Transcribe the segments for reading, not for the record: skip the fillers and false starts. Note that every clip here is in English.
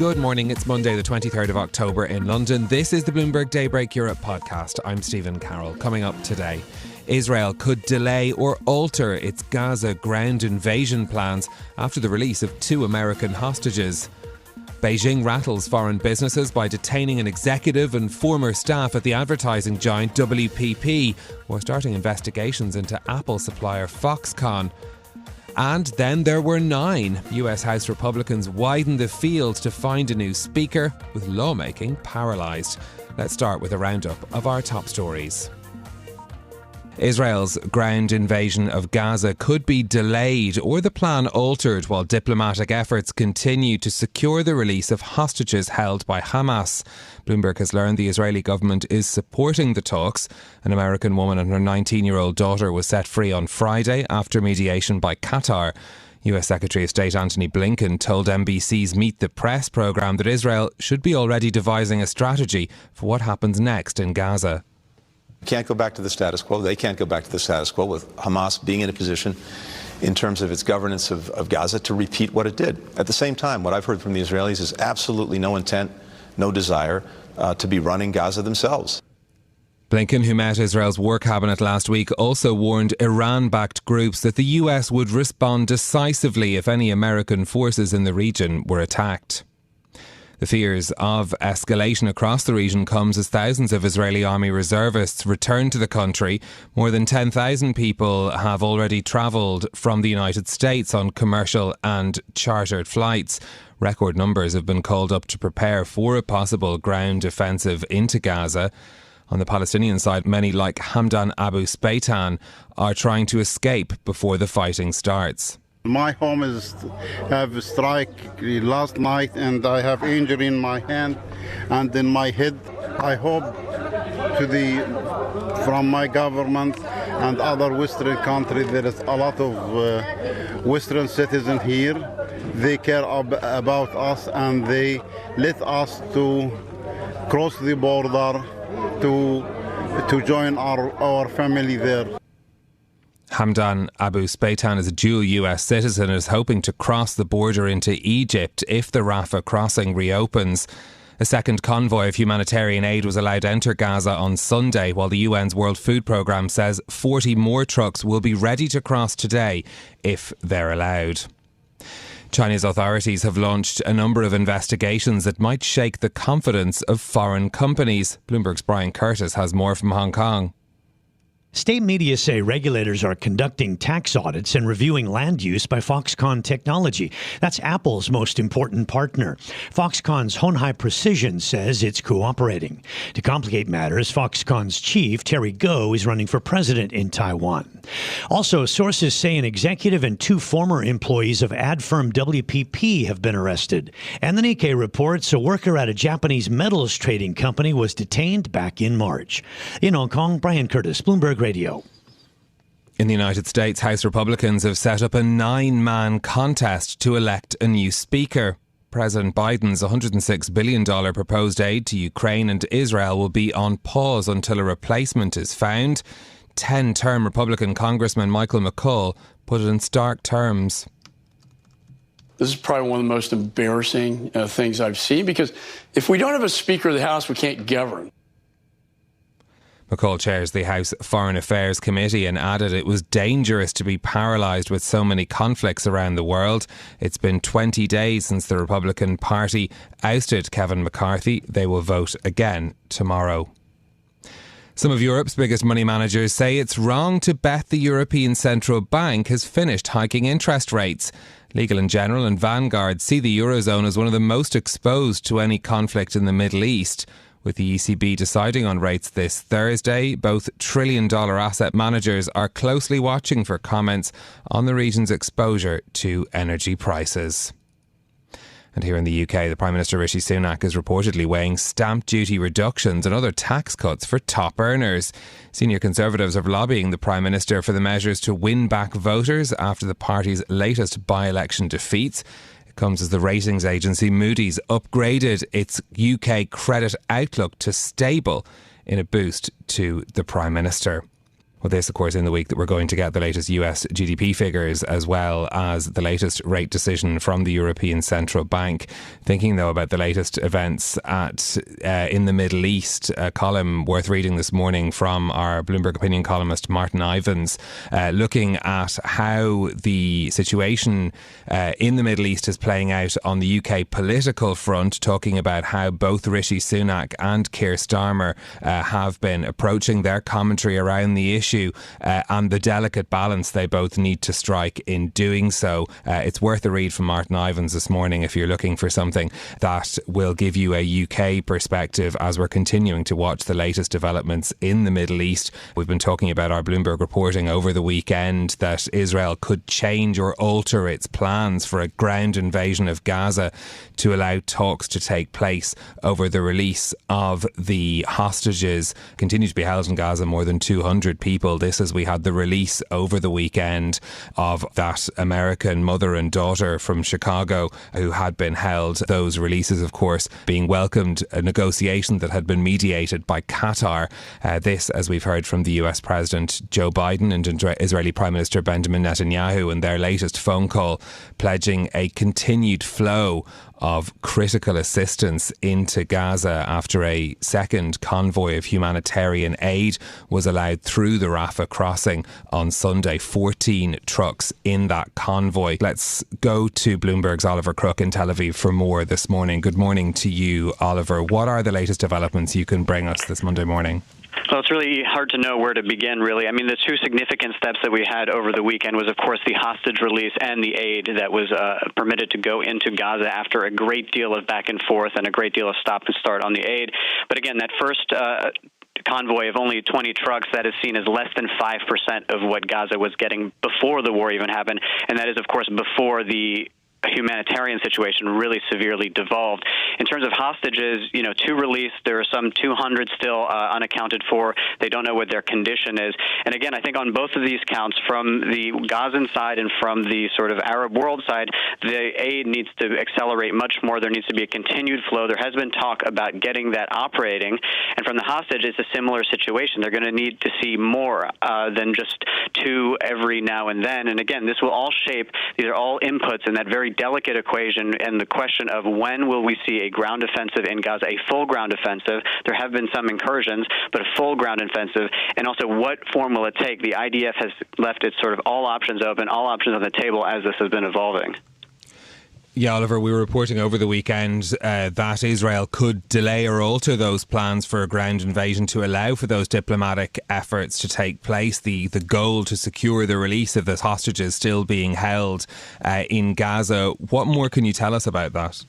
Good morning, it's Monday the 23rd of October in London. This is the Bloomberg Daybreak Europe podcast. I'm Stephen Carroll. Coming up today, Israel could delay or alter its Gaza ground invasion plans after the release of 2 American hostages. Beijing rattles foreign businesses by detaining an executive and former staff at the advertising giant WPP, while starting investigations into Apple supplier Foxconn. And then there were 9. US House Republicans widened the field to find a new speaker, with lawmaking paralyzed. Let's start with a roundup of our top stories. Israel's ground invasion of Gaza could be delayed or the plan altered while diplomatic efforts continue to secure the release of hostages held by Hamas. Bloomberg has learned the Israeli government is supporting the talks. An American woman and her 19-year-old daughter was set free on Friday after mediation by Qatar. US Secretary of State Antony Blinken told NBC's Meet the Press programme that Israel should be already devising a strategy for what happens next in Gaza. Can't go back to the status quo. They can't go back to the status quo with Hamas being in a position in terms of its governance of Gaza to repeat what it did. At the same time, what I've heard from the Israelis is absolutely no intent, no desire to be running Gaza themselves. Blinken, who met Israel's war cabinet last week, also warned Iran-backed groups that the US would respond decisively if any American forces in the region were attacked. The fears of escalation across the region comes as thousands of Israeli army reservists return to the country. More than 10,000 people have already travelled from the United States on commercial and chartered flights. Record numbers have been called up to prepare for a possible ground offensive into Gaza. On the Palestinian side, many like Hamdan Abu Speitan are trying to escape before the fighting starts. My home have a strike last night and I have injury in my hand and in my head. I hope from my government and other Western countries, there is a lot of Western citizens here. They care about us and they let us to cross the border to join our family there. Hamdan Abu Speitan is a dual US citizen and is hoping to cross the border into Egypt if the Rafah crossing reopens. A second convoy of humanitarian aid was allowed to enter Gaza on Sunday, while the UN's World Food Programme says 40 more trucks will be ready to cross today if they're allowed. Chinese authorities have launched a number of investigations that might shake the confidence of foreign companies. Bloomberg's Brian Curtis has more from Hong Kong. State media say regulators are conducting tax audits and reviewing land use by Foxconn Technology. That's Apple's most important partner. Foxconn's Honhai Precision says it's cooperating. To complicate matters, Foxconn's chief, Terry Goh, is running for president in Taiwan. Also, sources say an executive and 2 former employees of ad firm WPP have been arrested. And the Nikkei reports a worker at a Japanese metals trading company was detained back in March. In Hong Kong, Brian Curtis, Bloomberg Radio. In the United States, House Republicans have set up a 9-man contest to elect a new speaker. President Biden's $106 billion proposed aid to Ukraine and Israel will be on pause until a replacement is found. 10-term Republican Congressman Michael McCaul put it in stark terms. This is probably one of the most embarrassing things I've seen, because if we don't have a Speaker of the House, we can't govern. McCaul chairs the House Foreign Affairs Committee and added it was dangerous to be paralysed with so many conflicts around the world. It's been 20 days since the Republican Party ousted Kevin McCarthy. They will vote again tomorrow. Some of Europe's biggest money managers say it's wrong to bet the European Central Bank has finished hiking interest rates. Legal & General and Vanguard see the Eurozone as one of the most exposed to any conflict in the Middle East. With the ECB deciding on rates this Thursday, both trillion-dollar asset managers are closely watching for comments on the region's exposure to energy prices. And here in the UK, the Prime Minister Rishi Sunak is reportedly weighing stamp duty reductions and other tax cuts for top earners. Senior Conservatives are lobbying the Prime Minister for the measures to win back voters after the party's latest by-election defeats. Comes as the ratings agency Moody's upgraded its UK credit outlook to stable in a boost to the Prime Minister. Well, this, of course, in the week that we're going to get the latest US GDP figures as well as the latest rate decision from the European Central Bank. Thinking, though, about the latest events in the Middle East, a column worth reading this morning from our Bloomberg opinion columnist Martin Ivins, looking at how the situation in the Middle East is playing out on the UK political front, talking about how both Rishi Sunak and Keir Starmer have been approaching their commentary around the issue and the delicate balance they both need to strike in doing so. It's worth a read from Martin Ivins this morning if you're looking for something that will give you a UK perspective as we're continuing to watch the latest developments in the Middle East. We've been talking about our Bloomberg reporting over the weekend that Israel could change or alter its plans for a ground invasion of Gaza to allow talks to take place over the release of the hostages continue to be held in Gaza, more than 200 people. This as we had the release over the weekend of that American mother and daughter from Chicago who had been held. Those releases, of course, being welcomed, a negotiation that had been mediated by Qatar. This, as we've heard from the US President Joe Biden and Israeli Prime Minister Benjamin Netanyahu in their latest phone call, pledging a continued flow of critical assistance into Gaza after a second convoy of humanitarian aid was allowed through the Rafah crossing on Sunday. 14 trucks in that convoy. Let's go to Bloomberg's Oliver Crook in Tel Aviv for more this morning. Good morning to you, Oliver. What are the latest developments you can bring us this Monday morning? Well, it's really hard to know where to begin, really. I mean, the two significant steps that we had over the weekend was, of course, the hostage release and the aid that was permitted to go into Gaza after a great deal of back and forth and a great deal of stop and start on the aid. But again, that first convoy of only 20 trucks, that is seen as less than 5% of what Gaza was getting before the war even happened. And that is, of course, before the humanitarian situation really severely devolved. In terms of hostages, to release, there are some 200 still unaccounted for. They don't know what their condition is. And again, I think on both of these counts, from the Gazan side and from the sort of Arab world side, the aid needs to accelerate much more. There needs to be a continued flow. There has been talk about getting that operating. And from the hostage, it's a similar situation. They're going to need to see more than just two every now and then. And again, this will all shape, these are all inputs in that very delicate equation and the question of when will we see a ground offensive in Gaza, a full ground offensive. There have been some incursions, but a full ground offensive. And also, what form will it take? The IDF has left its sort of all options open, all options on the table as this has been evolving. Yeah, Oliver, we were reporting over the weekend that Israel could delay or alter those plans for a ground invasion to allow for those diplomatic efforts to take place. The goal to secure the release of the hostages still being held in Gaza. What more can you tell us about that?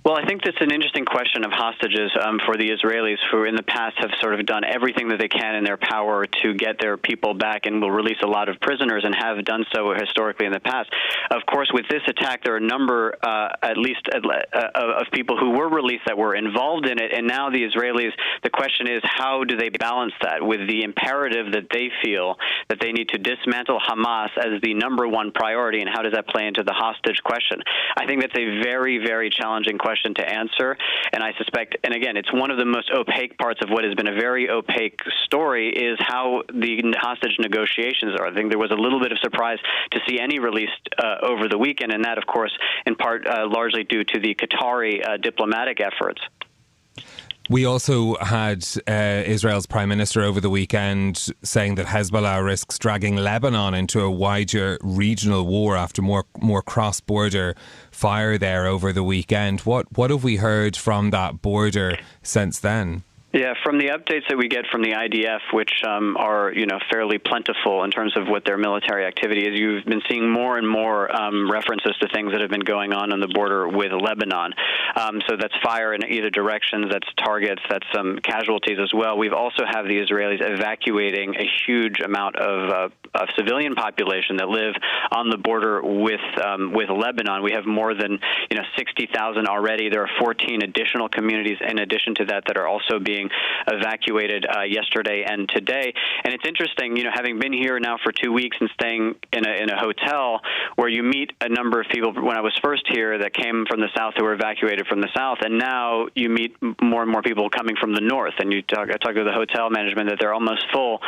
Well, I think that's an interesting question of hostages for the Israelis, who in the past have sort of done everything that they can in their power to get their people back and will release a lot of prisoners and have done so historically in the past. Of course, with this attack, there are a number, at least, of people who were released that were involved in it. And now the Israelis, the question is, how do they balance that with the imperative that they feel that they need to dismantle Hamas as the number one priority, and how does that play into the hostage question? I think that's a very, very challenging question to answer, and I suspect, and again, it's one of the most opaque parts of what has been a very opaque story, is how the hostage negotiations are. I think there was a little bit of surprise to see any released over the weekend, and that, of course, in part largely due to the Qatari diplomatic efforts. We also had Israel's Prime Minister over the weekend saying that Hezbollah risks dragging Lebanon into a wider regional war after more cross-border fire there over the weekend. What have we heard from that border since then? Yeah, from the updates that we get from the IDF, which are fairly plentiful in terms of what their military activity is, you've been seeing more and more references to things that have been going on the border with Lebanon. So that's fire in either directions, that's targets, that's some casualties as well. We've also have the Israelis evacuating a huge amount of civilian population that live on the border with Lebanon. We have more than 60,000 already. There are 14 additional communities in addition to that are also being being evacuated yesterday and today. And it's interesting, having been here now for 2 weeks and staying in a hotel where you meet a number of people when I was first here that came from the south who were evacuated from the south, and now you meet more and more people coming from the north. And I talk to the hotel management that they're almost full,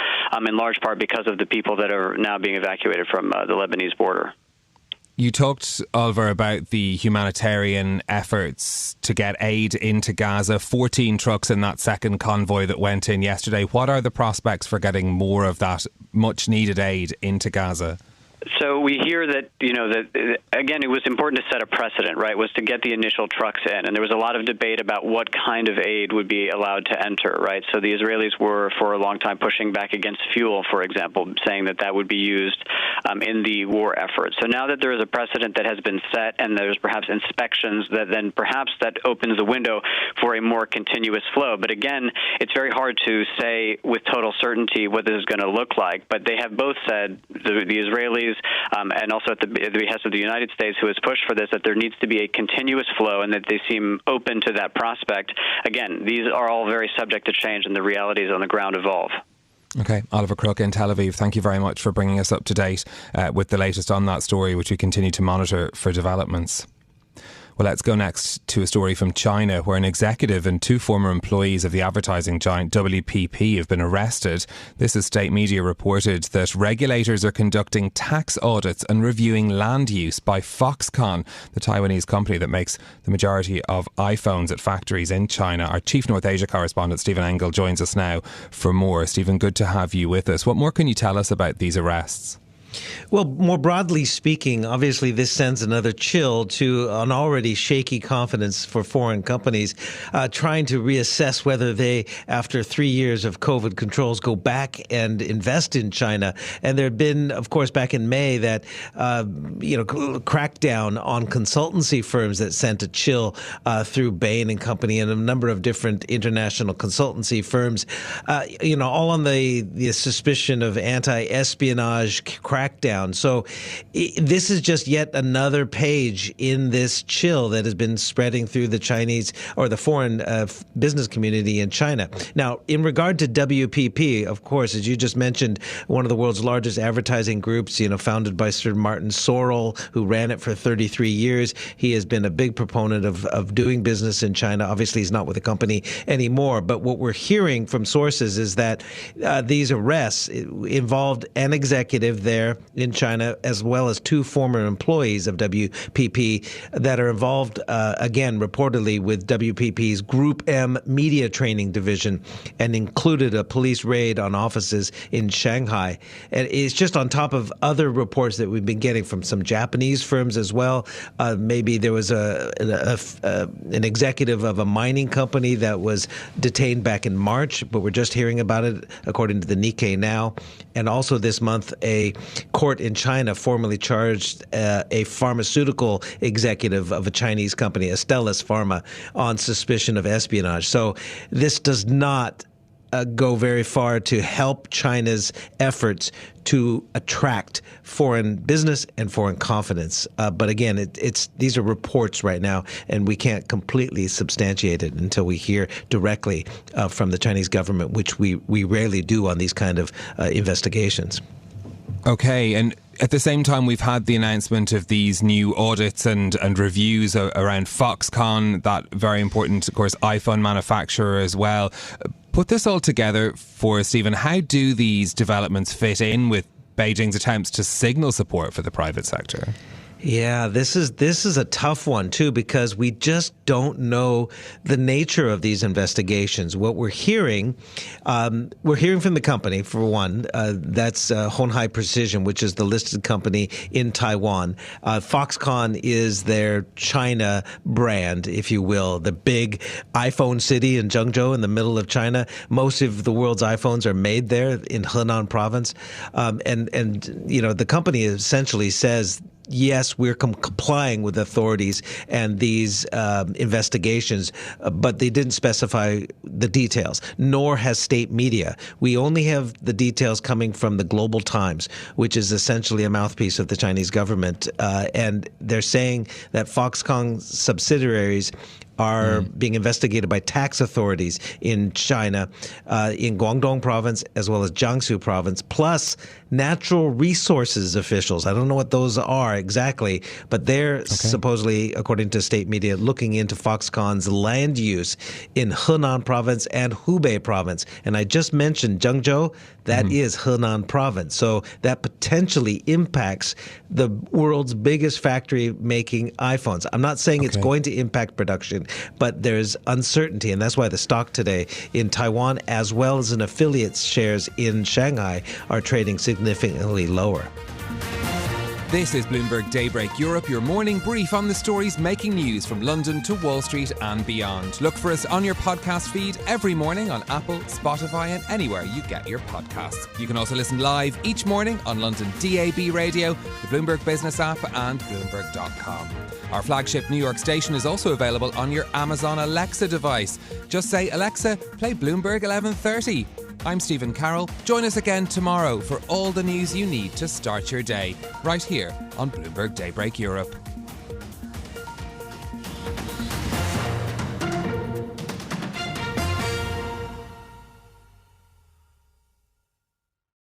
in large part because of the people that are now being evacuated from the Lebanese border. You talked, Oliver, about the humanitarian efforts to get aid into Gaza. 14 trucks in that second convoy that went in yesterday. What are the prospects for getting more of that much-needed aid into Gaza? So we hear that, again, it was important to set a precedent, right, was to get the initial trucks in. And there was a lot of debate about what kind of aid would be allowed to enter, right? So the Israelis were, for a long time, pushing back against fuel, for example, saying that would be used in the war effort. So now that there is a precedent that has been set and there's perhaps inspections, then perhaps that opens the window for a more continuous flow. But again, it's very hard to say with total certainty what this is going to look like. But they have both said, the Israelis, and also at the behest of the United States, who has pushed for this, that there needs to be a continuous flow and that they seem open to that prospect. Again, these are all very subject to change and the realities on the ground evolve. Okay, Oliver Crook in Tel Aviv, thank you very much for bringing us up to date with the latest on that story, which we continue to monitor for developments. Well, let's go next to a story from China, where an executive and 2 former employees of the advertising giant WPP have been arrested. This is state media reported that regulators are conducting tax audits and reviewing land use by Foxconn, the Taiwanese company that makes the majority of iPhones at factories in China. Our Chief North Asia correspondent, Stephen Engel, joins us now for more. Stephen, good to have you with us. What more can you tell us about these arrests? Well, more broadly speaking, obviously this sends another chill to an already shaky confidence for foreign companies trying to reassess whether they, after 3 years of COVID controls, go back and invest in China. And there had been, of course, back in May that, crackdown on consultancy firms that sent a chill through Bain and Company and a number of different international consultancy firms, all on the suspicion of anti-espionage crackdown. So this is just yet another page in this chill that has been spreading through the Chinese or the foreign business community in China. Now, in regard to WPP, of course, as you just mentioned, one of the world's largest advertising groups, founded by Sir Martin Sorrell, who ran it for 33 years. He has been a big proponent of doing business in China. Obviously, he's not with the company anymore. But what we're hearing from sources is that these arrests involved an executive there in China, as well as 2 former employees of WPP that are involved, again, reportedly with WPP's Group M media training division, and included a police raid on offices in Shanghai. And it's just on top of other reports that we've been getting from some Japanese firms as well. Maybe there was an executive of a mining company that was detained back in March, but we're just hearing about it according to the Nikkei now. And also this month, a court in China formally charged a pharmaceutical executive of a Chinese company, Astellas Pharma, on suspicion of espionage. So this does not go very far to help China's efforts to attract foreign business and foreign confidence. But again, these are reports right now, and we can't completely substantiate it until we hear directly from the Chinese government, which we rarely do on these kind of investigations. Okay, and at the same time, we've had the announcement of these new audits and reviews around Foxconn, that very important, of course, iPhone manufacturer as well. Put this all together for us, Stephen. How do these developments fit in with Beijing's attempts to signal support for the private sector? Yeah, this is a tough one, too, because we just don't know the nature of these investigations. What we're hearing from the company, for one, that's Honhai Precision, which is the listed company in Taiwan. Foxconn is their China brand, if you will, the big iPhone city in Zhengzhou in the middle of China. Most of the world's iPhones are made there in Henan province. And the company essentially says, yes, we're complying with authorities and these investigations, but they didn't specify the details, nor has state media. We only have the details coming from the Global Times, which is essentially a mouthpiece of the Chinese government. And they're saying that Foxconn subsidiaries are being investigated by tax authorities in China, in Guangdong province as well as Jiangsu province, plus natural resources officials. I don't know what those are exactly, but they're supposedly, according to state media, looking into Foxconn's land use in Henan province and Hubei province. And I just mentioned Zhengzhou, that is Henan province. So that potentially impacts the world's biggest factory making iPhones. I'm not saying it's going to impact production, but there's uncertainty. And that's why the stock today in Taiwan, as well as in affiliates shares in Shanghai, are trading significantly lower. This is Bloomberg Daybreak Europe, your morning brief on the stories making news from London to Wall Street and beyond. Look for us on your podcast feed every morning on Apple, Spotify and anywhere you get your podcasts. You can also listen live each morning on London DAB Radio, the Bloomberg Business app and Bloomberg.com. Our flagship New York station is also available on your Amazon Alexa device. Just say, Alexa, play Bloomberg 1130. I'm Stephen Carroll. Join us again tomorrow for all the news you need to start your day, right here on Bloomberg Daybreak Europe.